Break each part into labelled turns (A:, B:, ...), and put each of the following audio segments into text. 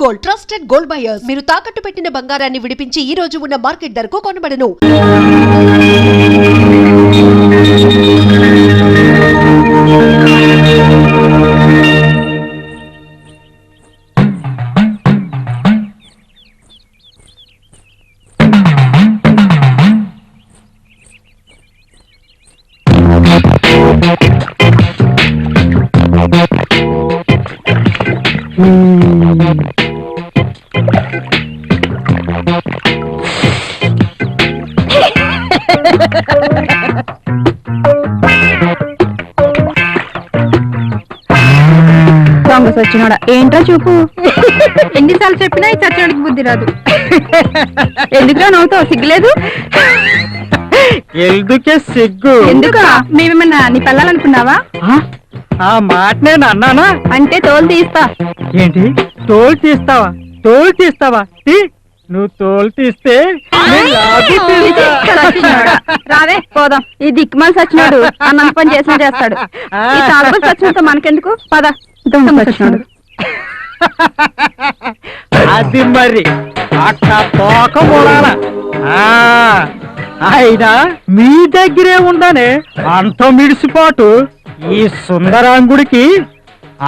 A: Gold, trusted gold buyers. మీరు తాకట్టు పెట్టిన బంగారాన్ని విడిపించి ఈ రోజు ఉన్న మార్కెట్ ధరకు కొనబడను.
B: సచ్చినోడా ఏంటో చూపు. ఎన్నిసార్లు చెప్పినా ఈ సచ్చినోడికి బుద్ధి రాదు. ఎందుకురా నవ్వుతావు? సిగ్గులేదు?
C: ఎందుకే సిగ్గు?
B: ఎందుకా? మేమేమన్నా నీ పెళ్ళాలనుకున్నావా?
C: ఆ మాట నేను అన్నానా?
B: అంటే తోలు తీస్తా.
C: ఏంటి తోలు తీస్తావా? తోలు తీస్తావా? నువ్వు తోలు తీస్తే
B: రావే పోదాం. ఈ దిక్కుమాల సచ్చినోడు అన్నం పని చేసిన చేస్తాడు. ఈ తాగుబోతు సచ్చినోడితో మనకెందుకు? పద. సచ్చినోడు
C: అది మరి అట్లా తోక మూడాల. అయినా మీ దగ్గరే ఉండనే అంత మిడిసిపాటు ఈ సుందరాంగుడికి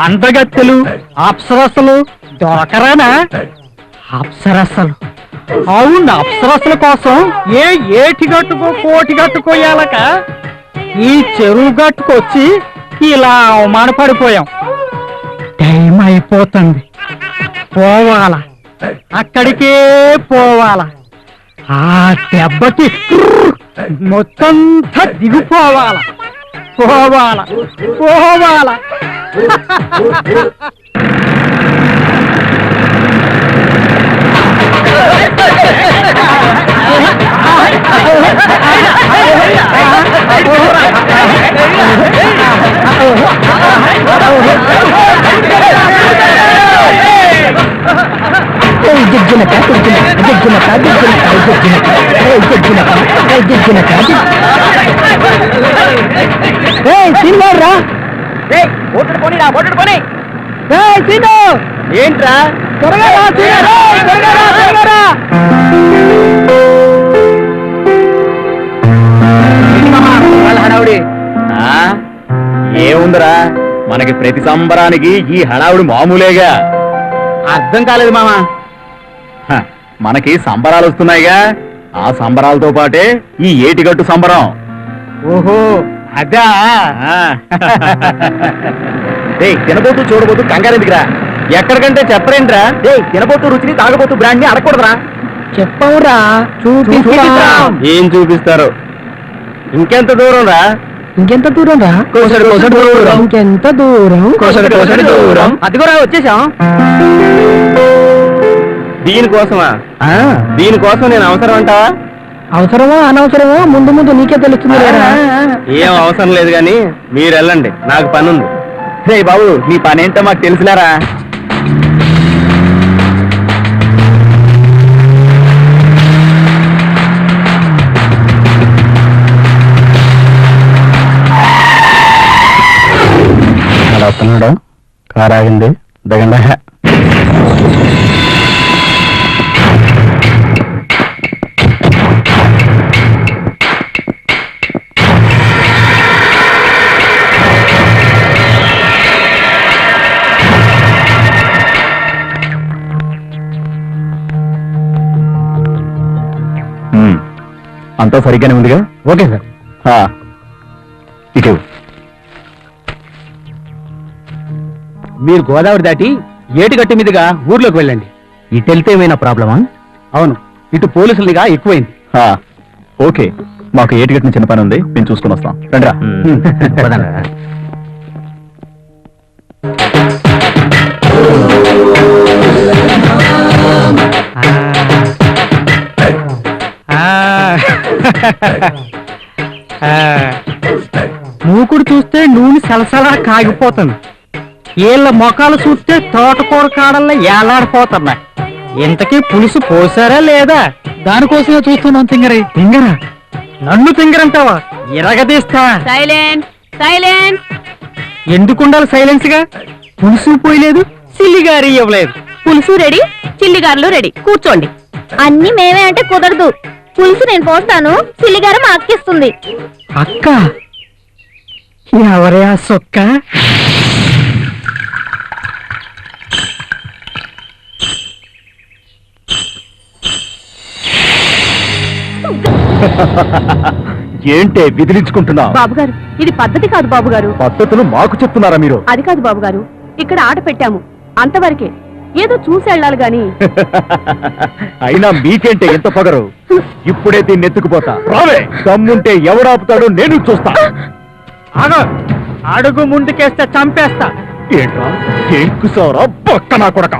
C: అందగత్తెలు అప్సరసలు దొరకరానా? అప్సరసలు? అవును, అప్సరసల కోసం ఏటి గట్టుకో కోటి గట్టుకోయాలక ఈ చెరువు గట్టుకొచ్చి ఇలా అవమానపడిపోయాం. టైం అయిపోతుంది, పోవాలా, అక్కడికే పోవాలా. ఆ దెబ్బకి మొత్తంతా దిగిపోవాలా, పోవాలా పోవాలా. ఏంట్రా త్వరగా హడావుడి? ఏముందిరా, మనకి ప్రతి సంబరానికి ఈ హడావుడి మామూలేగా. అర్థం కాలేదు మామా. మనకి సంబరాలు వస్తున్నాయిగా, ఆ సంబరాలతో పాటే ఈ ఏటిగట్టు సంబరం. ఓహో అదా. తినబోతూ చూడబోతూ కంగారెందుకురా? ఎక్కడికంటే చెప్పరేంట్రా? తినబోతూ రుచిని తాగబోతూ బ్రాండ్ ని అడగకూడదురా? చెప్పవురా, ఏం చూపిస్తారు? ఇంకెంత దూరం రా? ఇంకెంత దూరం రా? దూరం. ఇంకెంత దూరం? దూరం. అదిగోరా వచ్చేసాం. దీనికోసమా? దీనికోసం నేను అవసరం అంటావా? అవసరమా అనవసరమా ముందు ముందు నీకే తెలుస్తుంది. ఏం అవసరం లేదు గాని మీరు వెళ్ళండి, నాకు పని ఉంది. రే బాబు, నీ పని ఏంటో మాకు తెలుసులేరా. అలా వస్తున్నాడు, కారు ఆగింది, దిగండి. అంతా సరిగ్గానే ఉందిగా? Okay sir. ఇటు మీరు గోదావరి దాటి ఏటిగట్టు మీదుగా ఊర్లోకి వెళ్ళండి. ఇటు వెళ్తే ఏమైనా ప్రాబ్లమా? అవును, ఇటు పోలీసులుగా ఎక్కువైంది. ఓకే, మాకు ఏటిగట్టు చిన్న పని ఉంది, మేము చూసుకుని వస్తాం. రండిరా. మూకుడు చూస్తే నూనె సలసలా కాగిపోతుంది, వీళ్ళ మొఖాలు చూస్తే తోటకూర కాడల్లా ఏలాడిపోతున్నాయి. ఇంతకీ పులుసు పోసారా లేదా? దానికోసమే చూస్తున్నాం. తింగరే తింగరా? నన్ను తింగరంటావా? ఇరగదీస్తా.
B: Silent silent.
C: ఎందుకుండాలి సైలెన్స్ గా? పులుసు పోయలేదు, సిల్లిగారి ఇవ్వలేదు,
B: పులుసు రెడీ, చిల్లిగారులు రెడీ. కూర్చోండి. అన్ని మేమే అంటే కుదరదు. పులుసు నేను పోస్తాను, చిల్లిగారు మా అక్కిస్తుంది.
D: అక్క ఎవరే ఆ సొక్క?
C: ఏంటే విదిలించుకుంటున్నావు?
B: బాబుగారు, ఇది పద్ధతి కాదు బాబుగారు.
C: పద్ధతులు మాకు చెప్తున్నారా మీరు?
B: అది కాదు బాబుగారు, ఇక్కడ ఆట పెట్టాము అంతవరకే. ఏదో చూసి వెళ్ళాలి గాని.
C: అయినా మీకేంటే ఎంత పొగరు? ఇప్పుడే దీన్ని ఎత్తుకుపోతా. రావే, దమ్ముంటే ఎవడాపుతాడో నేను చూస్తా.
D: ఆగో, అడుగు ముందుకేస్తే చంపేస్తా.
C: ఏంట్రా ఏంకుసారా పక్క నా కొడక?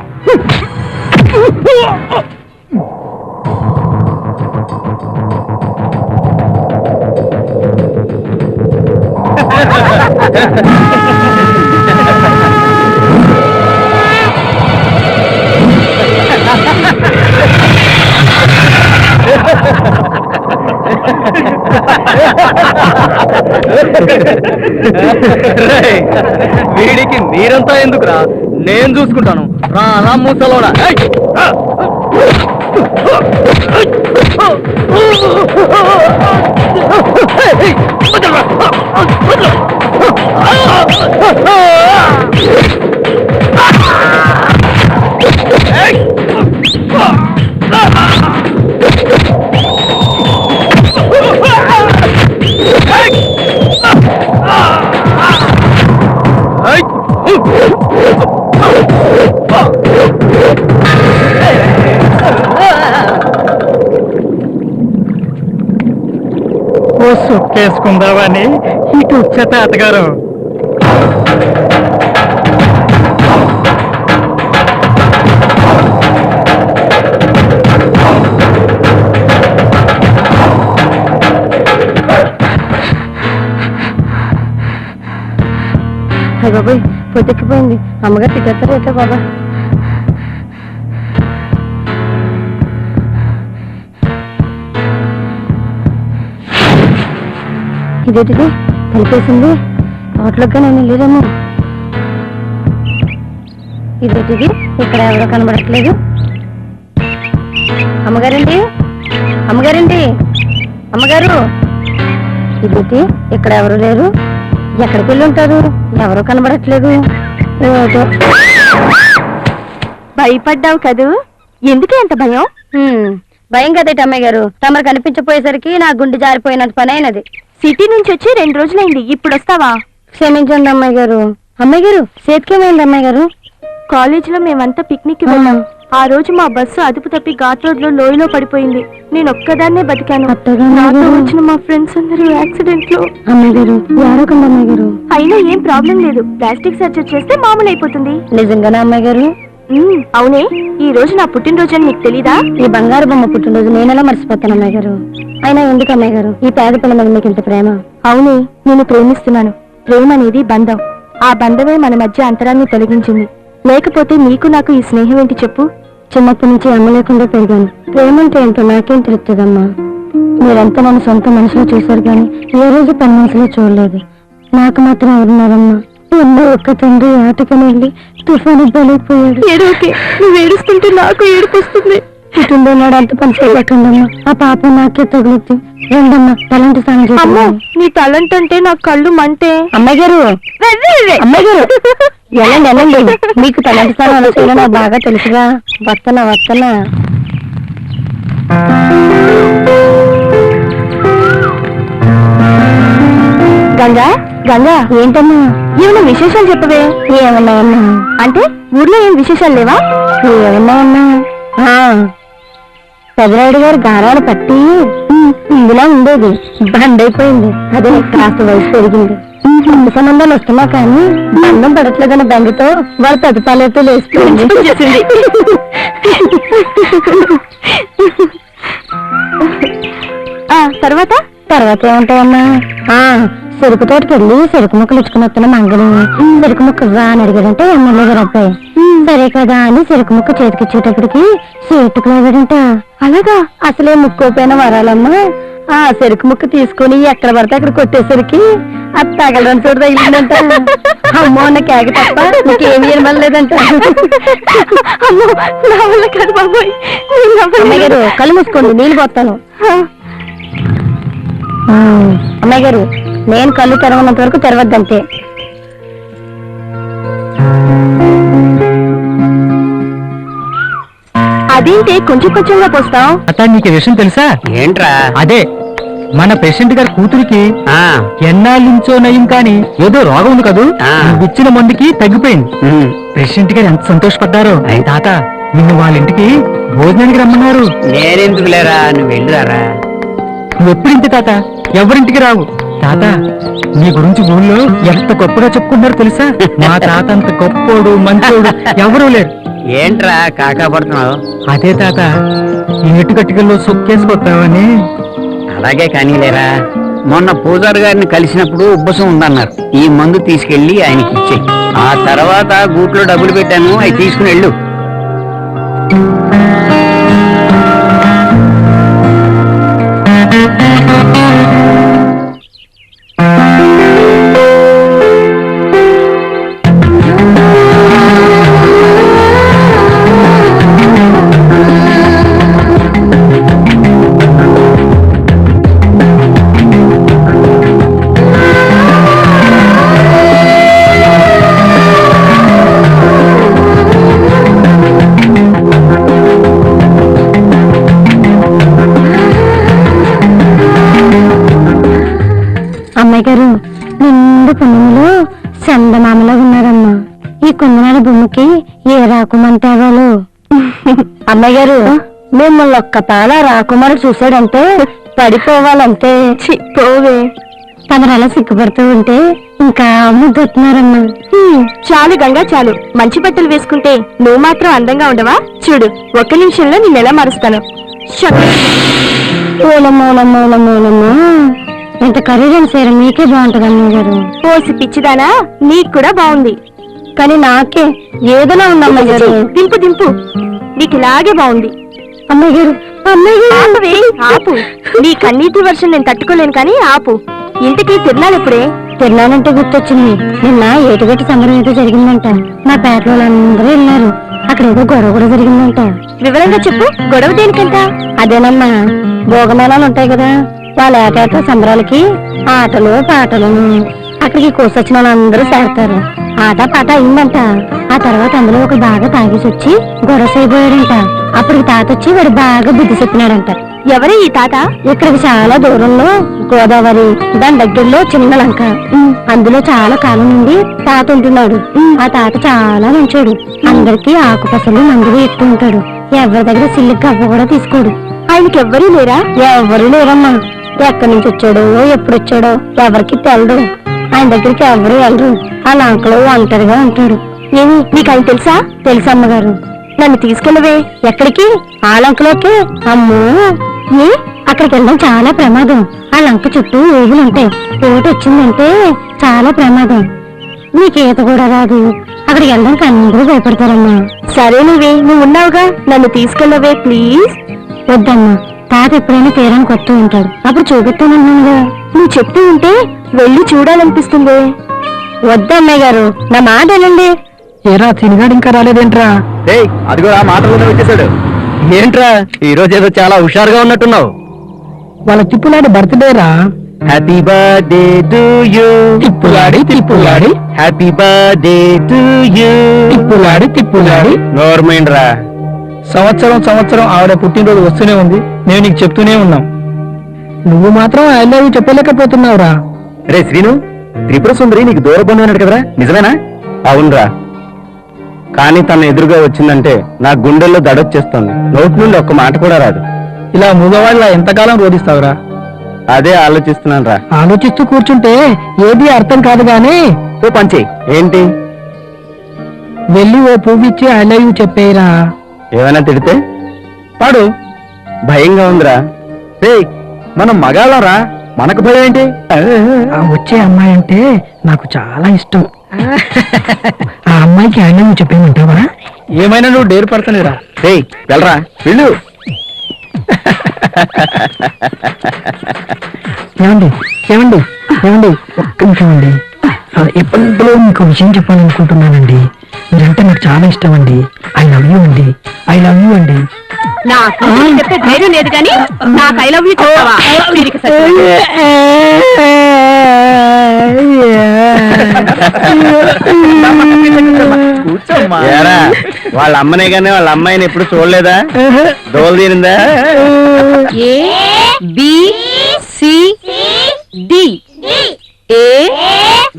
D: వీడికి మీరంతా ఎందుకురా? నేను చూసుకుంటాను. రా అలా మూసలోడా. ఓ సొక్కేసుకుందామని ఇటు వచ్చే తాతగారు.
B: అయ్య బాబాయ్, పొద్దెక్కిపోయింది. అమ్మగారు తిట్టేస్తారు ఎట్లా బాబా? ఇదేంటిది కలిపేసింది? హోటల్గా నేను లేదేమో. ఇదేంటిది? ఇక్కడ ఎవరో కనబడట్లేదు. అమ్మగారండి, అమ్మగారండి, అమ్మగారు. ఇదేంటి ఇక్కడ ఎవరు లేరు? ఎక్కడికి వెళ్ళి ఉంటారు? ఎవరో కనబడట్లేదు. భయపడ్డావు కదూ? ఎందుకే అంత భయం? భయం కదేటి అమ్మాయి గారు, తమరు కనిపించపోయేసరికి నా గుండె జారిపోయినంత పని అయినది. సిటీ నుంచి వచ్చి 2 రోజులైంది, ఇప్పుడు వస్తావా? క్షమించండి అమ్మాయి గారు. అమ్మాయి గారు, చేతికేమైంది అమ్మాయి గారు? కాలేజీలో మేమంతా పిక్నిక్ వెళ్ళాం. ఆ రోజు మా బస్సు అదుపు తప్పి ఘాట్ రోడ్ లో లోయలో పడిపోయింది. నేను ఒక్కదాన్నే బతికాను. నాతో వచ్చిన మా ఫ్రెండ్స్ అందరూ యాక్సిడెంట్ లో. అమ్మాయి గారు, అమ్మాయి గారు. అయినా ఏం ప్రాబ్లం లేదు, ప్లాస్టిక్ సర్జరీ చేస్తే మామూలు అయిపోతుంది. నిజంగానే అమ్మాయి గారు? అవునే. ఈ రోజు నా పుట్టినరోజు అని నీకు తెలీదా? ఈ బంగారు బొమ్మ పుట్టినరోజు నేనెలా మర్చిపోతాను అమ్మాయి గారు? అయినా ఎందుకు అమ్మాయి గారు ఈ పేద పిల్ల మీద మీకు ఇంత ప్రేమ? అవునే, నేను ప్రేమిస్తున్నాను. ప్రేమ అనేది బంధం. ఆ బంధమే మన మధ్య అంతరాన్ని తొలగించింది. లేకపోతే నీకు నాకు ఈ స్నేహం ఏంటి చెప్పు? చిన్నప్పటి నుంచి అమ్మ లేకుండా పెరిగాను. ప్రేమ అంటే ఏంటో నాకేం తెలుస్తుందమ్మా. మీరంతా నన్ను సొంత మనసులో చూశారు కానీ ఏ రోజు పని మనసులో చూడలేదు. నాకు మాత్రం ఎవరున్నారమ్మా? ఉన్న ఒక్క తండ్రి ఆటకని వెళ్ళి తుఫాను బలైపోయాడు. ఏడోకే, నువ్వు ఏడుస్తుంటే నాకు ఏడుపు వస్తుంది. కుటుంబం నాడు అంత పని చేయకండమ్మా, ఆ పాపం నాకే తగులుద్ది. రండమ్మా, తలంటి స్నానం చేద్దాం. నీ తలంట అంటే నా కళ్ళు మంటే. అమ్మాయి గారు, అమ్మాయి గారు, వెళ్ళండి వెళ్ళండి. మీకు తలంటి స్నానం ఎలా చేయాలో నాకు బాగా తెలుసుగా. వస్తనా వస్తనా. గంగా, గంగా, ఏంటమ్మా? ఏమన్నా విశేషాలు చెప్పవే. ఏమన్నా ఉన్నా అంటే ఊర్లో ఏం విశేషాలు లేవా? ఏమన్నా ఉన్నా. పెదరాయుడు గారు గారాలు పట్టి ఇందులో ఉండేది, బండ్ అయిపోయింది. అదే కాస్త వయసు పెరిగింది. ఇంటి సంబంధాలు వస్తున్నా కానీ బంధం పడట్లేదన్న బండితో వాడు తదుపాలతో లేస్తుంది. తర్వాత తర్వాత ఏముంటాయమ్మా? చెరుకు తోటకి వెళ్ళి చెరుకు ముక్కలు ఇచ్చుకుని వస్తున్న మంగళం చెరుకు ముక్క అని అడిగాడంటే ఎమ్మెల్యే గారు అబ్బాయి సరే కదా అని చెరుకు ముక్క చేతికిచ్చేటప్పటికి చేతుకు లాగాడంట. అలాగా అసలే ముక్కోపోయిన వరాలమ్మా ఆ చెరుకు ముక్క తీసుకుని ఎక్కడ పడితే అక్కడ కొట్టేసరికి అది తగలని చోటు తగిలిందంట. అమ్మో అన్న కేక తప్ప నీకేమి ఏమలేదంట. అమ్మో నా వల్ల కాదు బాబోయ్. అమ్మాయి గారు కళ్ళు మూసుకోండి నీళ్ళు పోతాను. అమ్మాయి గారు నేను కళ్ళు తెరవనంత వరకు తెరవద్దంతే. అదేంటి కొంచెం కొంచెంగా పోస్తావు?
D: అత్త నీకు విషయం తెలుసా?
C: ఏంట్రా?
D: అదే మన ప్రెసిడెంట్ గారి కూతురికి ఎన్నాళ్ళ నుంచో నయం కానీ ఏదో రోగం ఉంది కదూ, ఇచ్చిన మందుకి తగ్గిపోయింది. ప్రెసిడెంట్ గారు ఎంత సంతోషపడ్డారో. తాత నిన్ను వాళ్ళ ఇంటికి భోజనానికి రమ్మన్నారు.
C: నేనెందుకు లేరా, నువ్వు వెళ్ళిరారా.
D: నువ్వు ఎప్పుడు ఇంటి తాత, ఎవరింటికి రావు. తాత నీ గురించి ఊళ్ళో ఎంత గొప్పగా చెప్పుకుంటారో తెలుసా? మా తాత అంత గొప్పోడు మంచోడు ఎవరూ లేరు.
C: ఏంట్రా కాకా పడుతున్నావు?
D: అదే తాత ఈ నెట్టు కట్టుకల్లో సొక్కేసుకొస్తావని.
C: అలాగే కానీ లేరా, మొన్న పూజారి గారిని కలిసినప్పుడు ఉబ్బసం ఉందన్నారు. ఈ మందు తీసుకెళ్లి ఆయనకి ఇచ్చేయి. ఆ తర్వాత గూట్లో డబ్బులు పెట్టాను, అవి తీసుకుని వెళ్ళు.
B: అమ్మాయి గారు నిండు పుణ్యములు చందమామలో ఉన్నారమ్మా. ఈ కుందనాల బొమ్మకి ఏ రాకుమని తేవాలు. అమ్మాయి గారు మిమ్మల్ని ఒక్క తాళ రాకుమారు చూశాడంటే పడిపోవాలంతే. పోవే తమరు అలా సిగ్గుపడుతూ ఉంటే ఇంకా ముద్దొస్తున్నారమ్మా. చాలు గంగా చాలు. మంచి బట్టలు వేసుకుంటే నువ్వు మాత్రం అందంగా ఉండవా? చూడు ఒక్క నిమిషంలో నిన్నెలా మారుస్తాను. మూలమూలమూలమూలమూ ఎంత ఖరీదైన సీర మీకే బాగుంటది అమ్మాయి గారు. పోసి పిచ్చిదానా నీకు కూడా బాగుంది కానీ నాకే ఏదైనా ఉంది అమ్మాయి గారు. దింపు దింపు నీకు ఇలాగే బాగుంది. అమ్మాయి గారు అమ్మాయి ఆపు. నీ కన్నీటి వర్షం నేను తట్టుకోలేను కానీ ఆపు. ఇంటికి తిరణాలెప్పుడే? తిరణాలంటే గుర్తొచ్చింది. నిన్న ఏటుగట్టి సంబరం ఏదో జరిగిందంట. మా పేటలో వాళ్ళందరూ వెళ్ళారు. అక్కడ ఏదో గొడవ కూడా జరిగిందంట. వివరంగా చెప్పు. గొడవ దేనికంట? అదేనమ్మా భోగమేళాలు ఉంటాయి కదా, వాళ్ళ ఏటేట సంబరాలకి ఆటలు పాటలను అక్కడికి కోసొచ్చిన వాళ్ళందరూ చేరతారు. ఆట పాట అయిందంట. ఆ తర్వాత అందులో ఒక బాగా తాగేసి వచ్చి గొడవ అయిపోయాడంట. అప్పటికి తాత వచ్చి వాడు బాగా బుద్ధి చెప్పినాడంట. ఎవరు ఈ తాత? ఇక్కడికి చాలా దూరంలో గోదావరి దాని దగ్గరలో చిన్న లంక, అందులో చాలా కాలం నుండి తాత ఉంటున్నాడు. ఆ తాత చాలా మంచోడు. అందరికీ ఆకుపసలు మందులు ఎక్కువ ఉంటాడు. ఎవరి దగ్గర సిల్లి కవ్వ కూడా తీసుకోడు. ఆయనకి ఎవ్వరూ లేరా? ఎవరూ లేరమ్మా. ఎక్కడి నుంచి వచ్చాడో ఎప్పుడు వచ్చాడో ఎవరికి తెలదు. ఆయన దగ్గరికి ఎవరు వెళ్ళరు. ఆ లంకలో ఒంటరిగా ఉంటాడు. ఏమి నీకు ఆయన తెలుసా? తెలుసా అమ్మగారు. నన్ను తీసుకెళ్ళవే. ఎక్కడికి? ఆ లంకలోకి. అమ్మో ఏ అక్కడికి వెళ్ళడం చాలా ప్రమాదం. ఆ లంక చుట్టూ ఏగులుంటాయి. పోటు వచ్చిందంటే చాలా ప్రమాదం. నీకు ఈత కూడా రాదు. అక్కడికి వెళ్ళడానికి అందరూ భయపడతారమ్మా. సరే నువ్వు ఉన్నావుగా, నన్ను తీసుకెళ్ళవే ప్లీజ్. వద్దమ్మా, తాత ఎప్పుడైనా తీరానికి వస్తూ ఉంటాడు, అప్పుడు చూపిస్తానన్నానుగా. నువ్వు చెప్తూ ఉంటే వెళ్ళి చూడాలనిపిస్తుంది. వద్దమ్మాయి గారు నా మాట వినండి.
D: ఏరా తినగాడు ఇంకా రాలేదేంట్రా?
C: అదిగో ఆ మాటలోనే వచ్చేసాడు.
D: ఏంట్రా ఈ రోజు ఏదో చాలా హుషారుగా ఉన్నట్టున్నావు. వాళ్ళ తిప్పులాడి బర్త్డే రా.
C: Happy birthday to you.
D: తిప్పులాడి తిప్పులాడి
C: హ్యాపీ బర్త్డే టు యూ.
D: తిప్పులాడి తిప్పులాడి.
C: గవర్నమెంట్ రా.
D: సంవత్సరం ఆవిడ పుట్టినరోజు వస్తూనే ఉంది. నేను నీకు చెప్తూనే ఉన్నాం. నువ్వు మాత్రం ఐ లవ్ యూ చెప్పలేకపోతున్నావురా.
C: రే శ్రీను, త్రిపుర సుందరి నీకు దూర బంధువు అన్నాడు కదరా, నిజమేనా?
D: అవునరా, కానీ తన ఎదురుగా వచ్చిందంటే నా గుండెల్లో దడొచ్చేస్తుంది. నోటి నుండి ఒక్క మాట కూడా రాదు. ఇలా మగవాళ్ళ ఎంతకాలం రోధిస్తావురా? అదే ఆలోచిస్తున్నాను రా. ఆలోచిస్తూ కూర్చుంటే ఏది అర్థం కాదు గాని
C: ఓ పంచే.
D: ఏంటి? వెళ్ళి ఓ పువ్విచ్చి ఐ లవ్ యూ చెప్పేరా. ఏమైనా తిడితే పాడు. భయంగా ఉందిరా.
C: రే మనం మగాళ్ళరా, మనకు భయం ఏంటి?
E: ఆ వచ్చే అమ్మాయి అంటే నాకు చాలా ఇష్టం. ఆ అమ్మాయికి ఆయన నువ్వు చెప్పేమంటావా?
D: ఏమైనా నువ్వు డేరు పడతానేరా.
C: ఏయ్ వెళ్ళరా వెళ్ళు.
E: ఏమండి ఏమండి ఏమండి ఒక్క నిమిషం అండి. ఎప్పుడో మీకు విషయం చెప్పాలనుకుంటున్నానండి. మీరంటే నాకు చాలా ఇష్టం అండి. ఐ లవ్ యూ అండి. ఐ లవ్ యూ అండి.
B: నాకు చెప్పే ధైర్యం లేదు కానీ నాకు ఐ లవ్ యూ చెప్తావా? వీరికి సత్యం.
C: కూర్చోమ్మా.
D: ఏరా, వాళ్ళ అమ్మనే గానీ వాళ్ళ అమ్మాయిని ఎప్పుడు చూడలేదా? దోలు తీరిందా?
B: A B C D A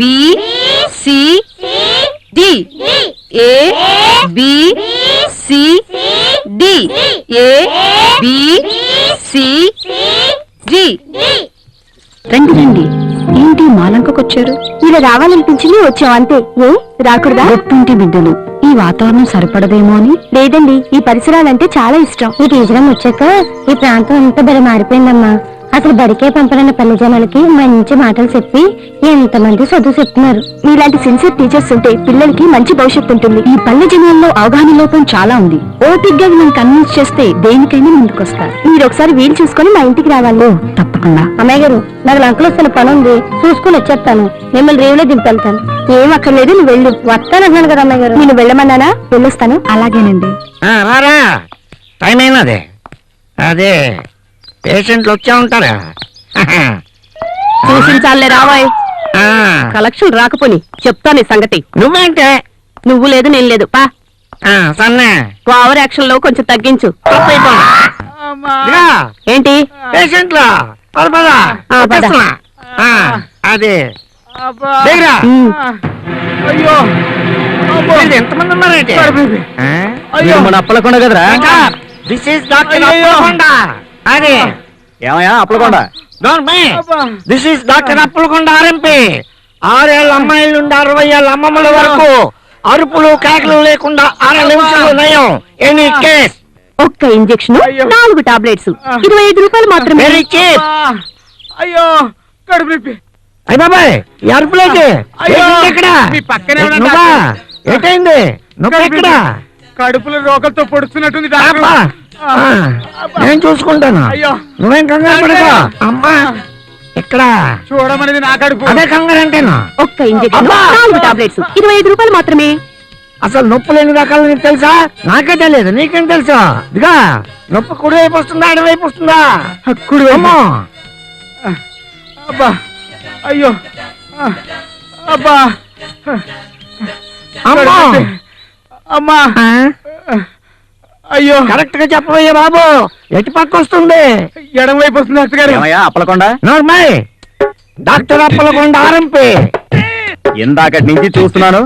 B: B C D A B C D A B C D. రండి రండి. ఏంటి మాలంకకొచ్చారు? ఇలా రావాలనిపించింది వచ్చాం అంతే. ఏ రాకూడదా? ఒట్టుంటి బిడ్డలు ఈ వాతావరణం సరిపడదేమో అని. లేదండి, ఈ పరిసరాలంటే చాలా ఇష్టం. ఈ టీచరం వచ్చాక ఈ ప్రాంతం అంతా బలి మారిపోయిందమ్మా. అసలు బడికే పంపడన్న పల్లె జనాలకి మంచి మాటలు చెప్పి ఎంతమంది చదువు చెప్తున్నారు. మీలాంటి సిన్సియర్ టీచర్స్ ఉంటే పిల్లలకి మంచి భవిష్యత్తు ఉంటుంది. ఈ పల్లె జనాల్లో అవగాహన లోపం చాలా ఉంది. ఓపిగ్గా నేను కన్విన్స్ చేస్తే దేనికైనా ముందుకొస్తారు. మీరు ఒకసారి వీలు చూసుకొని మా ఇంటికి రావాలి. తప్పకుండా. అమ్మాయి గారు, నాకు లంకలు వస్తున్న పని ఉంది, చూసుకుని వచ్చేస్తాను. మిమ్మల్ని రేవులో దింపెళ్తాను. ఏం అక్కర్లేదు, నువ్వు వెళ్ళు. వస్తానంటున్నాను కదా అమ్మాయి గారు. నేను వెళ్ళమన్నానా? వెళ్ళొస్తాను. అలాగేనండి.
F: రారా, టైం అయినదే. అదే పేషెంట్లు వచ్చా ఉంటారా?
B: చూసించాలే రావాయ్.
F: ఆ,
B: కలెక్షన్ రాకపోని చెప్తాను ఈ సంగతి.
F: నువ్వేంటే?
B: నువ్వు లేదు నేను లేదు. పా
F: సన్నే
B: ఓవర్ యాక్షన్ లో కొంచెం తగ్గించు. ఏంటి
F: పేషెంట్లా పద పద.
B: పద.
F: వచ్చేస్తున్నా. అదే దగ్గరా. ఎంతమంది ఉన్నారంటే?
D: వీడు మన అప్పలకొండ కదరా?
F: This is doctor Appalakonda. అదే
C: ఏమయ్యా Appalakonda?
F: This is doctor Appalakonda RMP. 6 ఏళ్ళ అమ్మాయిల నుండి 60 ఏళ్ళ అమ్మమ్మల వరకు అరుపులు కేకలు లేకుండా 6 నిమిషాలు నయం. Any case.
B: ఒక్క ఇంజెక్షన్ 4 టాబ్లెట్స్ 25 రూపాయలు మాత్రమే.
F: Very cheap.
E: అయ్యో కడుపు నొప్పి.
F: అయ్య బాబాయ్, ఈ అరుపులేకి ఎక్కడ?
E: మీ పక్కనే ఉన్న
F: నువ్వా?
E: డాక్టర్.
F: ఏంటైంది? నువ్వు ఎక్కడ?
E: కడుపులో రోకలతో పొడుస్తున్నట్టుంది
F: అబ్బా. నేను చూసుకుంటాను.
E: అయ్యో.
F: నువ్వేం కంగారు పడకు. అమ్మా ఎక్కడ?
E: చూడమనేది నా కడుపు.
F: అదే కంగారు అంటేనా?
B: ఒక్క ఇంజెక్షన్
F: అబ్బా.
B: 4 టాబ్లెట్స్ 25 రూపాయలు మాత్రమే.
F: అసలు నొప్పులు ఎన్ని రకాలు నీకు తెలుసా? నాకే తెలియదు, నీకేం తెలుసా? ఇదిగా నొప్పి కుడి వైపు వస్తుందా ఎడమ వైపు వస్తుందా?
E: కుడి వైపు.
F: అమ్మో.
E: అబ్బా అయ్యో అబ్బా
F: అమ్మో.
E: అమ్మా
F: ఆ?
E: అయ్యో
F: కరెక్ట్ గా చెప్పబోయే బాబు, ఎటు పక్క వస్తుంది?
E: ఎడమ వైపు వస్తుంది డాక్టర్ గారు.
C: ఏమయ్యా అప్పలకొండ?
F: నోర్మై, డాక్టర్ అప్పలకొండ ఆర్ఎంపీ.
C: ఇందాకటి నుంచి చూస్తున్నాను.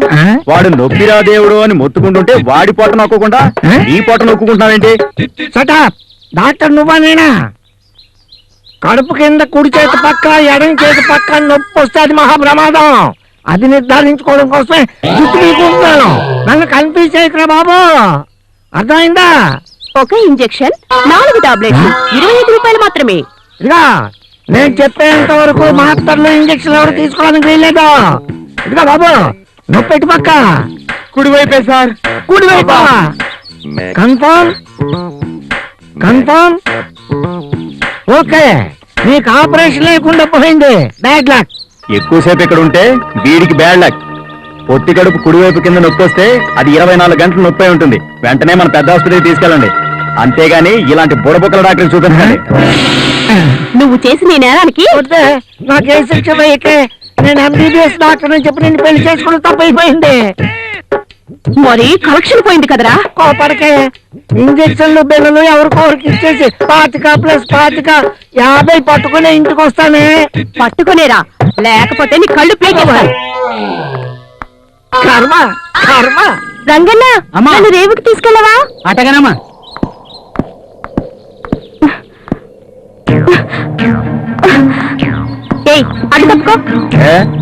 C: వాడు నొప్పిరా దేవుడు అని మొత్తుకుంటుంటే వాడి పొట్ట నొక్కకుండా నీ పొట్ట నొక్కుంటున్నావేంటి?
F: సటాప్. డాక్టర్ నువ్వా నేనా? కడుపు కింద కుడి చేతి పక్క ఎడం చేతి పక్క నొప్పి వస్తే అది మహాప్రమాదం. అది నిర్ధారించుకోవడం కోసమే జుట్టు తీసుకుంటున్నాను. నన్ను కన్ఫ్యూజ్ చేయకురా బాబు, అర్థమైందా?
B: ఒక ఇంజెక్షన్ 4 టాబ్లెట్స్ 25 రూపాయలు మాత్రమే.
F: ఇదిగా నేను చెప్పేంత వరకు మాత్రలు ఇంజక్షన్ ఎవరు తీసుకోవడానికి వీల్లేదు. ఇదిగా బాబు, నొప్పి ఎటు పక్క?
E: కుడివైపే సార్.
F: కుడివైపు. కన్ఫర్మ్? కన్ఫర్మ్? ఓకే, నీకు ఆపరేషన్ లేకుండా పోయింది. Bad luck.
C: ఎక్కువసేపు ఇక్కడ ఉంటే వీడికి బ్యాడ్ లక్. పొత్తి కడుపు కుడివైపు కింద నొప్పి వస్తే అది 24 గంటలు నొప్పి అయి ఉంటుంది. వెంటనే మన పెద్ద ఆసుపత్రికి తీసుకెళ్ళండి. అంతేగాని ఇలాంటి బుడబుక్కల డాక్టర్ చూపించండి.
B: నువ్వు చేసిన ఈ నేరానికి
F: వద్దే, నాకే శిక్ష వేయకే. నేను ఎంబీబీఎస్ డాక్టర్ అని చెప్పి నేను పెళ్లి చేసుకుని తప్పైపోయింది.
B: మరి కలెక్షన్ పోయింది కదరా.
F: కోపడికే. ఇంజక్షన్లు బిల్లలు ఎవరికొరికి ఇచ్చేసి 25+25 50 పట్టుకుని ఇంటికి వస్తానే.
B: పట్టుకునేరా, లేకపోతే నీ కళ్ళు ప్లేట్.
F: కర్మ కర్మ.
B: రంగన్న, నన్ను రేవుకి తీసుకెళ్ళవా?
D: అటగనమ్మా.
B: ఏయ్, అటు తప్పుకో.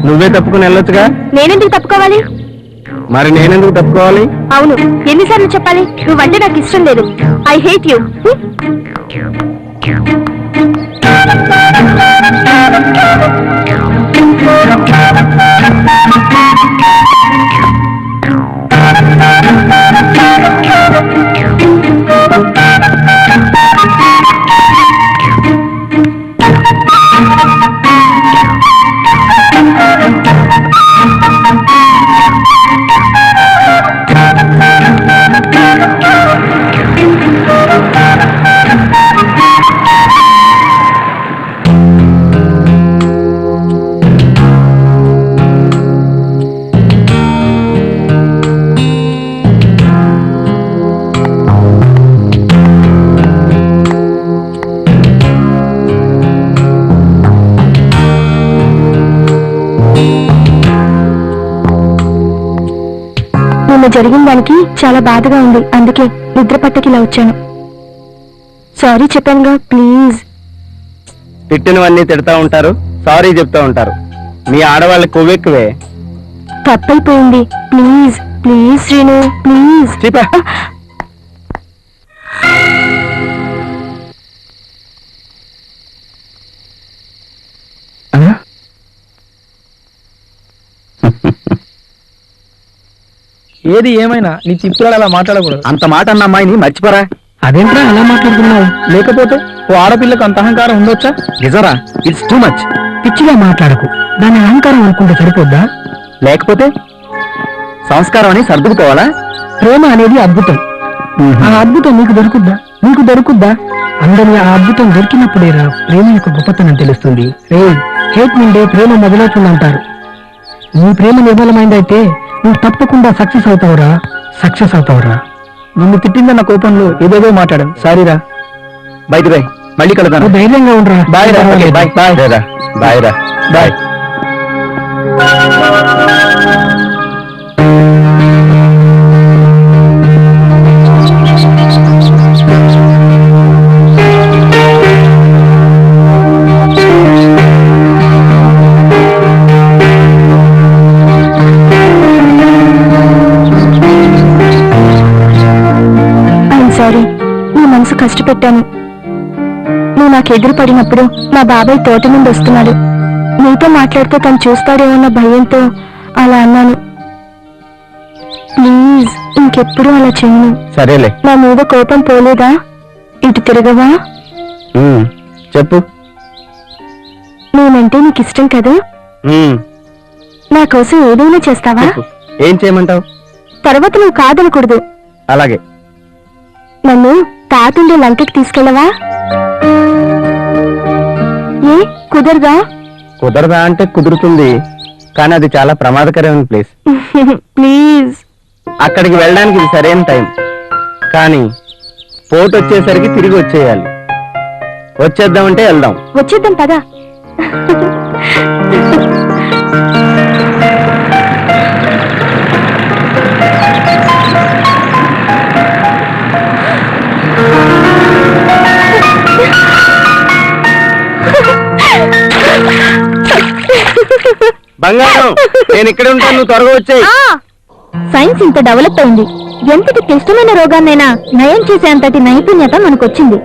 D: నువ్వే తప్పుకుని వెళ్ళొచ్చుగా.
B: నేనెందుకు తప్పుకోవాలి?
D: మరి నేనెందుకు తప్పుకోవాలి?
B: అవును, ఎన్నిసార్లు చెప్పాలి? నువ్వంటే నాకు ఇష్టం లేదు. I hate you. జరిగిన దానికి చాలా బాధగా ఉంది, అందుకే నిద్ర పట్టకి ఇలా వచ్చాను. సారీ చెప్పానుగా, ప్లీజ్.
D: తిట్టినవన్నీ తిడతా ఉంటారు, సారీ చెప్తా ఉంటారు. మీ ఆడవాళ్ళ కొవ్వెక్కువే.
B: తప్పైపోయింది, ప్లీజ్ ప్లీజ్ శ్రీను, ప్లీజ్.
D: చెప్పా
E: ఏది ఏమైనా నీ తిప్పులు అలా మాట్లాడకూడదు.
C: అంత మాట అన్న అమ్మాయిని మర్చిపోరా.
E: అదేంట్రా అలా మాట్లాడుతున్నావు? లేకపోతే ఓ ఆడపిల్లకు అంత అహంకారం ఉండొచ్చా?
C: నిజరా, ఇట్స్ టూ మచ్.
E: పిచ్చిగా మాట్లాడకు, దాని అహంకారం అనుకుంటే సరిపోద్దా?
C: లేకపోతే సంస్కారం అని సర్దుకుపోవాలా?
E: ప్రేమ అనేది అద్భుతం. ఆ అద్భుతం నీకు దొరుకుద్దా? నీకు దొరుకుద్దా? అందరి ఆ అద్భుతం దొరికినప్పుడేరా ప్రేమ యొక్క గొప్పతనం తెలుస్తుంది. హేట్ నుండే ప్రేమ మొదలవుతుందంటారు. నీ ప్రేమ నిర్మలమైందైతే నువ్వు తప్పకుండా సక్సెస్ అవుతావురా. నిన్ను తిట్టిందన్న కోపంలో ఏదేదో మాట్లాడాను, సారీరా.
C: బయట బాయ్, మళ్ళీ కలుద్దాం.
E: ధైర్యంగా ఉండరా.
C: బాయ్ రా. బాయ్ బాయ్ రా. బాయ్ రా. బాయ్.
B: కష్టపెట్టాను. నువ్వు నాకు ఎదురు పడినప్పుడు మా బాబాయ్ తోట నుండి వస్తున్నాడు. నీతో మాట్లాడితే తను చూస్తాడేమన్న భయంతో అలా అన్నాను. ప్లీజ్ ఇంకెప్పుడు అలా చెయ్యను.
D: సరేలే.
B: నా మీద కోపం పోలేదా? ఇటు తిరగవా?
D: చెప్పు.
B: నేనంటే నీకు ఇష్టం కదా? నా కోసం ఏదైనా చేస్తావా?
D: ఏం చేయమంటావు?
B: తర్వాత నువ్వు కాదనకూడదు.
D: అలాగే.
B: నన్ను తాతుండే లంకకి తీసుకెళ్ళవా? ఏ కుదరదా?
D: కుదరదా అంటే కుదురుతుంది, కానీ అది చాలా ప్రమాదకరమైన ప్లేస్.
B: ప్లీజ్.
D: అక్కడికి వెళ్ళడానికి ఇది సరైన టైం, కానీ పోటు వచ్చేసరికి తిరిగి వచ్చేయాలి. వచ్చేద్దామంటే వెళ్దాం.
B: వచ్చేద్దాం పదా.
D: బంగారం, నేను ఇక్కడ ఉంటాను, నువ్వు త్వరగా వచ్చేయ్.
B: సైన్స్ ఇంత డెవలప్ అయింది. ఎంతటి క్లిష్టమైన రోగాన్నైనా నయం చేసేంతటి నైపుణ్యత మనకొచ్చింది.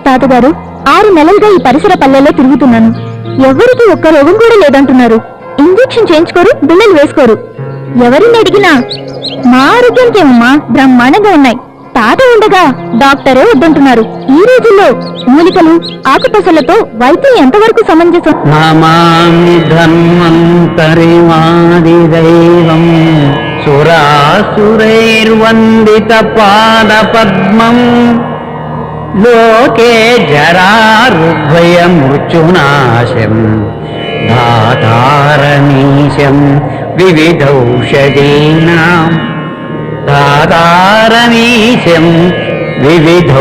B: తాతగారు, 6 నెలలుగా ఈ పరిసర పల్లెల్లో తిరుగుతున్నాను. ఎవరికి ఒక్క రోగం కూడా లేదంటున్నారు. ఇంజెక్షన్ చేయించుకోరు, బిళ్ళలు వేసుకోరు. ఎవరిని అడిగినా మా ఆరోగ్యానికేమమ్మా బ్రహ్మాండంగా ఉన్నాయి, తాత ఉండగా డాక్టరే వద్దంటున్నారు. ఈ రోజుల్లో మూలికలు ఆకుపసలతో వైద్యం ఎంతవరకు సమంజసం?
D: నమామి ధన్వంతరిమాది దైవం సురాసురైర్వందిత పాద పద్మం లోకే జరారుభయ మృత్యునాశం దాతారమీశం వివిధౌషధీనాం దాతారమీశం వివిధౌషధీనాం.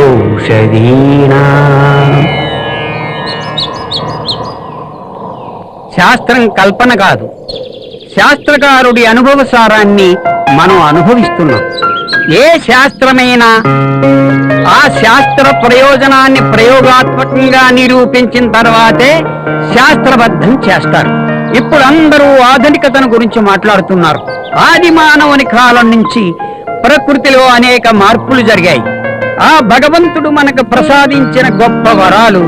D: శాస్త్రం కల్పన కాదు, శాస్త్రకారుడి అనుభవ సారాన్ని మనం అనుభవిస్తున్నాం. ఏ శాస్త్రమైనా ఆ శాస్త్ర ప్రయోజనాన్ని ప్రయోగాత్మకంగా నిరూపించిన తర్వాతే శాస్త్రబద్ధం చేస్తారు. ఇప్పుడు అందరూ ఆధునికతను గురించి మాట్లాడుతున్నారు. ఆది మానవుని కాలం నుంచి ప్రకృతిలో అనేక మార్పులు జరిగాయి. ఆ భగవంతుడు మనకు ప్రసాదించిన గొప్ప వరాలు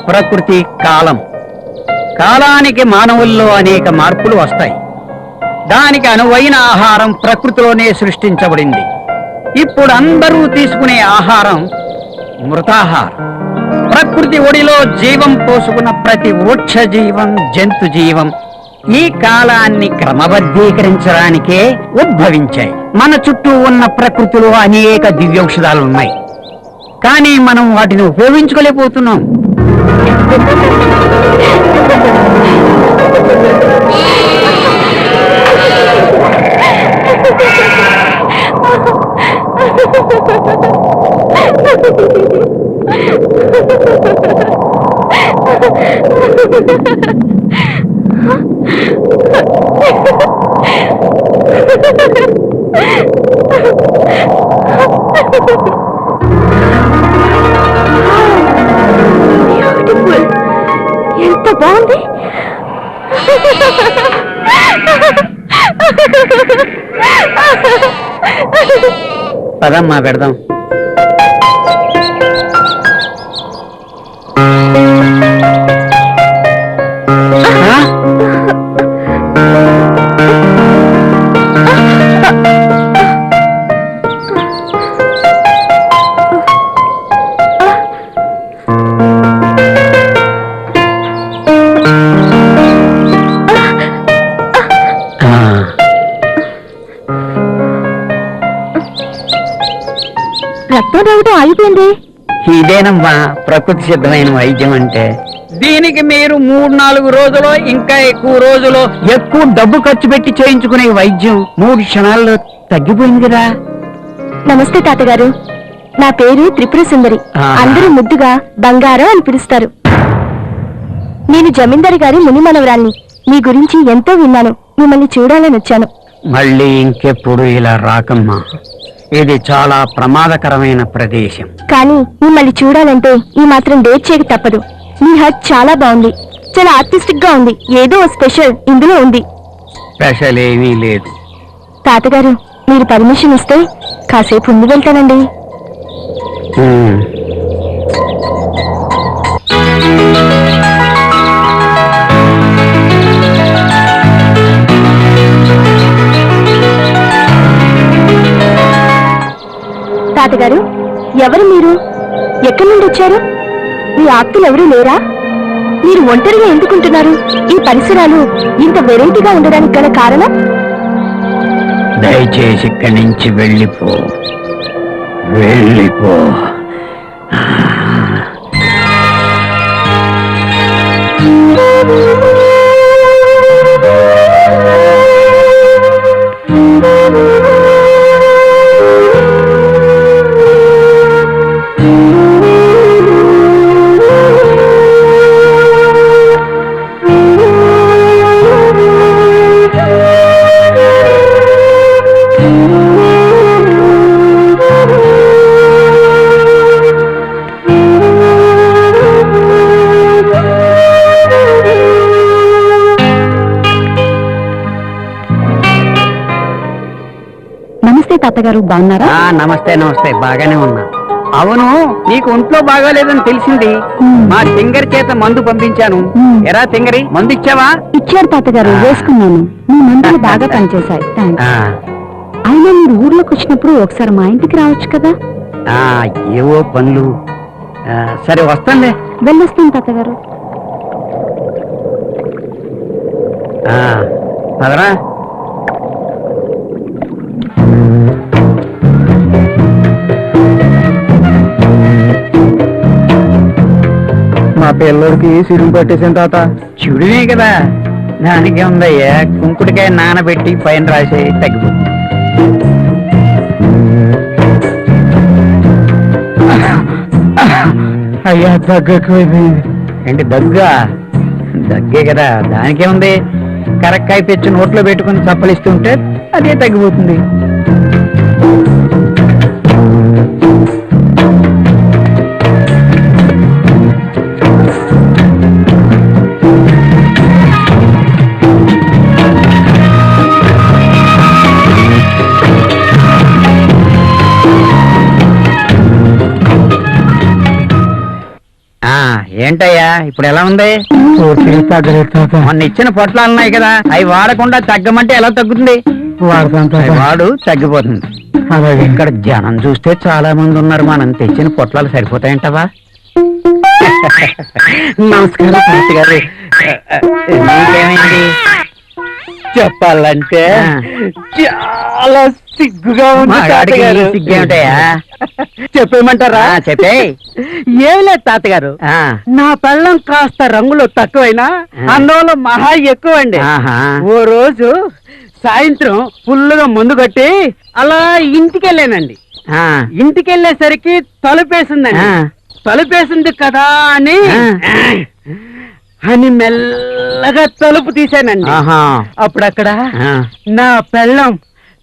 D: ప్రకృతి, కాలం.
G: కాలానికి మానవుల్లో అనేక మార్పులు వస్తాయి. దానికి అనువైన ఆహారం ప్రకృతిలోనే సృష్టించబడింది. ఇప్పుడు అందరూ తీసుకునే ఆహారం మృతాహారం. ప్రకృతి ఒడిలో జీవం పోసుకున్న ప్రతి వృక్ష జీవం, జంతు జీవం ఈ కాలాన్ని క్రమబద్ధీకరించడానికే ఉద్భవించాయి. మన చుట్టూ ఉన్న ప్రకృతిలో అనేక దివ్యౌషధాలు ఉన్నాయి, కానీ మనం వాటిని ఉపయోగించుకోలేకపోతున్నాం.
B: ఎంత బాగుంది.
G: పదమ్మా పెడదాం.
B: రక్తం రావటం ఆగిపోయింది.
G: ఇదేనమ్మా ప్రకృతి సిద్ధమైన వైద్యం అంటే. దీనికి మీరు 3-4 రోజులు ఇంకా ఎక్కువ రోజులు ఎక్కువ డబ్బు ఖర్చు పెట్టి చేయించుకునే వైద్యం 3 క్షణాల్లో తగ్గిపోయింది కదా.
B: నమస్తే తాతగారు, నా పేరు త్రిపుర సుందరి. అందరూ ముద్దుగా బంగారం అని పిలుస్తారు. నేను జమీందారు గారి మునిమనవరాల్ని. మీ గురించి ఎంతో విన్నాను, మిమ్మల్ని చూడాలని వచ్చాను.
G: మళ్ళీ ఇంకెప్పుడు ఇలా రాకమ్మా, ఇది చాలా ప్రమాదకరమైన ప్రదేశం.
B: కానీ మిమ్మల్ని చూడాలంటే ఈ మాత్రం డేట్ చేయక తప్పదు. మీ హట్ చాలా బాగుంది, చాలా ఆర్టిస్టిక్ గా ఉంది. ఏదో స్పెషల్ ఇందులో ఉంది.
G: స్పెషల్ ఏమీ లేదు.
B: తాతగారు, మీరు పర్మిషన్ ఇస్తే కాసేపు ముందు వెళ్తానండి. తాతగారు, ఎవరు మీరు? ఎక్కడి నుండి వచ్చారు? మీ ఆప్తులు ఎవరూ లేరా? మీరు ఒంటరిగా ఎందుకుంటున్నారు? ఈ పరిసరాలు ఇంత వెరైటీగా ఉండడానికి గల కారణం?
G: దయచేసి ఇక్కడి నుంచి వెళ్ళిపో, వెళ్ళిపో.
B: తాతగారు బాగున్నారా?
G: నమస్తే నమస్తే, బాగానే ఉన్నా. అవును, నీకు ఒంట్లో బాగాలేదని తెలిసింది. మా తింగరి చేత మందు పంపించాను. ఎరా తింగరి, మందు ఇచ్చావా?
B: ఇచ్చారు తాతగారు, వేసుకున్నాను. మీ మందులు బాగా పనిచేశాయి. అయినా మీరు ఊర్లోకి వచ్చినప్పుడు ఒకసారి మా ఇంటికి రావచ్చు కదా.
G: ఏవో పనులు. సరే వస్తానులే.
B: వెళ్ళొస్తాను తాతగారు.
G: పదరా.
D: మా పిల్లడికి సిరుగు పట్టేసాను తాత.
G: చూడునే కదా, దానికి ఉందయ్యా. కుంకుడికాయ నానబెట్టి పైన రాసే తగ్గిపోతుంది.
D: అయ్యా దగ్గరైపోయింది.
G: ఏంటి దగ్గా? దగ్గే కదా, దానికే ఉంది. కరక్కాయ తెచ్చి నోట్లో పెట్టుకుని చప్పలిస్తుంటే అదే తగ్గిపోతుంది. ఏంటయ్యా ఇప్పుడు ఎలా ఉంది? మొన్న ఇచ్చిన పొట్లాలు ఉన్నాయి కదా, అవి వాడకుండా తగ్గమంటే ఎలా తగ్గుతుంది? అవి వాడు తగ్గిపోతుంది. ఇక్కడ జనం చూస్తే చాలా మంది ఉన్నారు, మనం తెచ్చిన పొట్లాలు సరిపోతాయంటవా? నమస్కారం తాతయ్య గారు. నీకేమైంది?
D: చెప్పాలంటే చాలా సిగ్గుగా ఉంది తాతగారు.
G: సిగ్గేమిటయా?
D: చెప్పేయమంటారా?
G: చెప్పే.
D: ఏం లేదు తాతగారు, నా పెళ్ళం కాస్త రంగులో తక్కువైనా అన్నంలో మహా ఎక్కువండి. ఓ రోజు సాయంత్రం ఫుల్లుగా ముందు కట్టి అలా ఇంటికెళ్ళానండి. ఇంటికెళ్ళేసరికి తలుపేసిందండి. తలుపేసింది కదా అని మెల్లగా తలుపు తీశానండి. అప్పుడు అక్కడ నా పెళ్ళం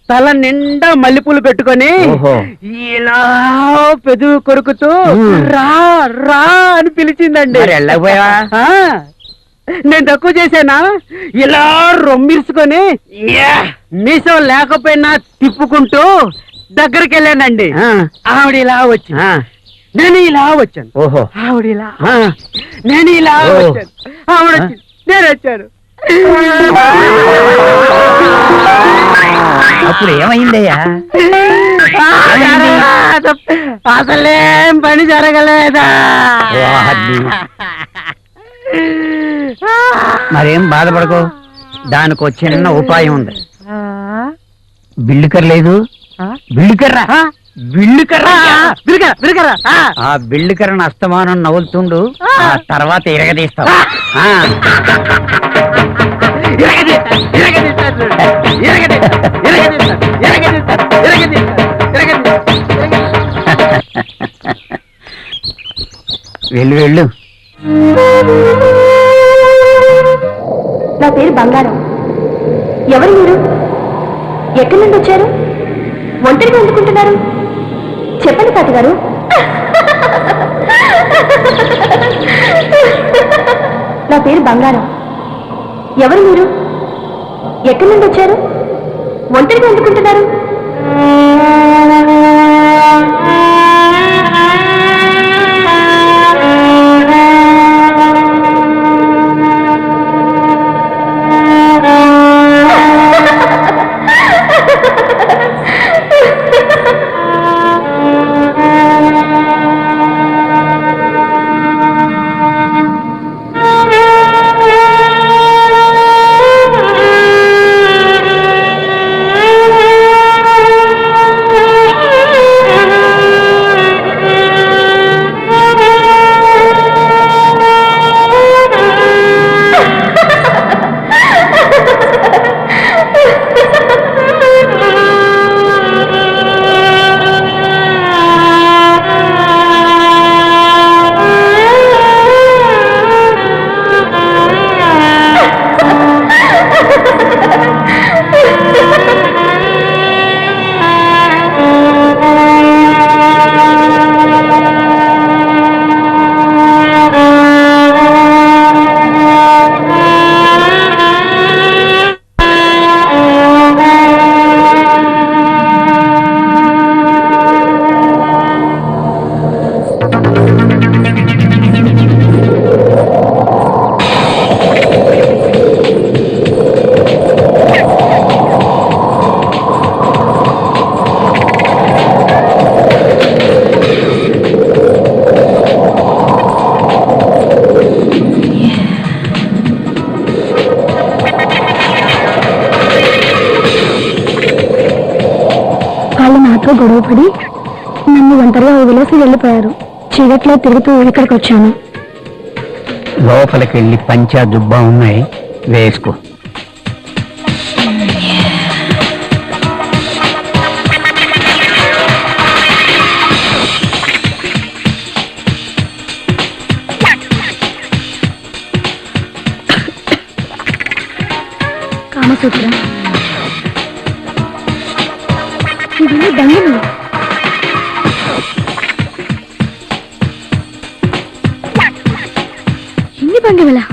D: తల నిండా మల్లెపూలు పెట్టుకొని ఇలా పెదవి కొరుకుతూ రా రా అని పిలిచిందండి. నేను తక్కువ చేశానా? ఇలా రొమ్మిర్చుకొని మీసం లేకపోయినా తిప్పుకుంటూ దగ్గరికి వెళ్ళానండి. ఆవిడ ఇలా వచ్చి నేను ఇలా వచ్చాను. ఆవిడ ఇలా నేను ఇలా వచ్చాను. ఆవిడ వచ్చి నేను వచ్చాను.
G: అప్పుడు ఏమైందయ్యా?
D: అసలేం పని జరగలేదా?
G: మరేం బాధపడకు, దానికి ఒక చిన్న ఉపాయం ఉంది. బిల్లుకర్ లేదు? బిల్లుకర్రా ఆ బిల్లుకర్రను అస్తమానం నవ్వులుతుండు, ఆ తర్వాత ఇరగదీస్తావు. వెళ్ళు వెళ్ళు.
B: నా పేరు బంగారం. ఎవరు మీరు? ఎక్కడి నుండి వచ్చారు? ఒంటరిగా ఎందుకుంటున్నారు? చెప్పండి తాతగారు. నా పేరు బంగారం. ఎవరు మీరు? ఎక్కడి నుండి వచ్చారు? ఒంటరిగా ఎందుకుంటున్నారు? నాతో గొడవపడి నన్ను ఒంటరిగా వదిలేసి వెళ్ళిపోయారు. చీకట్లో తిరుగుతూ ఇక్కడికి వచ్చాను.
G: లోపలికి వెళ్ళి పంచా దుబ్బా ఉన్నాయి, వేసుకో.
B: కామసూత్రం ఇవన్నీ దండలు. ఎన్ని బండివలా?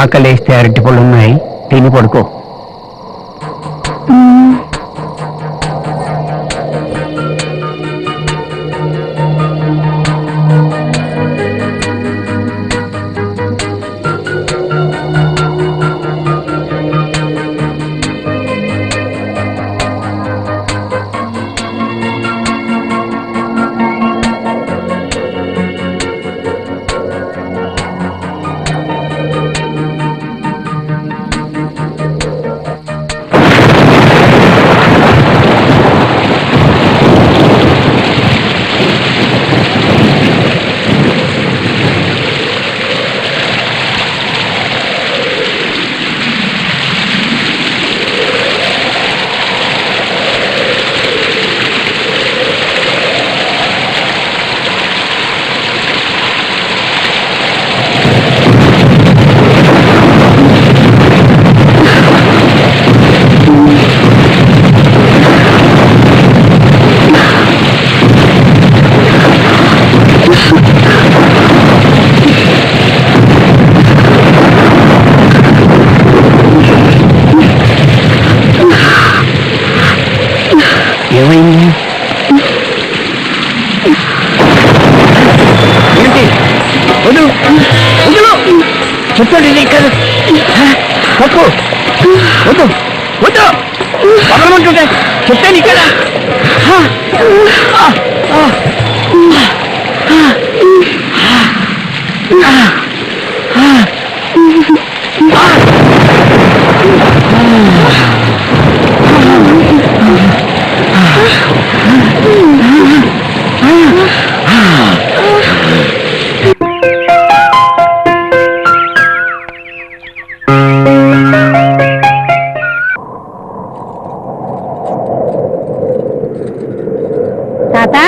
G: ఆకలేస్తే అరటిపళ్ళు ఉన్నాయి, తిని పడుకో. ఏమైంది? ఏంటి? వద్దు, వద్దు, చెప్పండి. ఇది కాదు తప్పు. వద్దు, వద్దు, వదలమంటుంటే చెప్తాను ఇక్కడ.
B: తాత,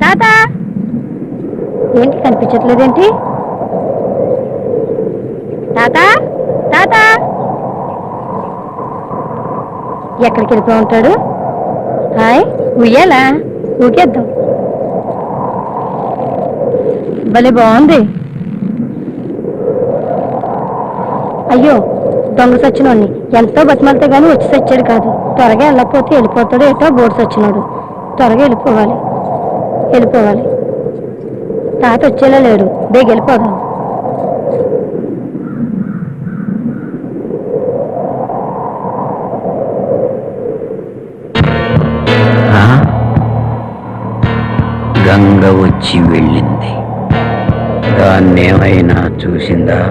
B: తాత, ఏంటి కనిపించట్లేదేంటి? తాత, తాత, ఎక్కడికి వెళ్ళిపో ఉంటాడు? హాయ్, ఉయ్యాలా? ఊకేద్దాం. భలే బాగుంది. అయ్యో, దొంగ సచ్చినోడిని ఎంతో బతిమాలితే గానీ వచ్చి సచ్చాడు కాదు. త్వరగా వెళ్ళకపోతే వెళ్ళిపోతాడు ఏటో బోర్డు సచ్చినోడు. త్వరగా వెళ్ళిపోవాలి, వెళ్ళిపోవాలి. తాత వచ్చేలా లేడు, బేగ వెళ్ళిపోదాం.
G: గంగ వచ్చి వెళ్ళింది, దాన్నేమైనా చూసిందా?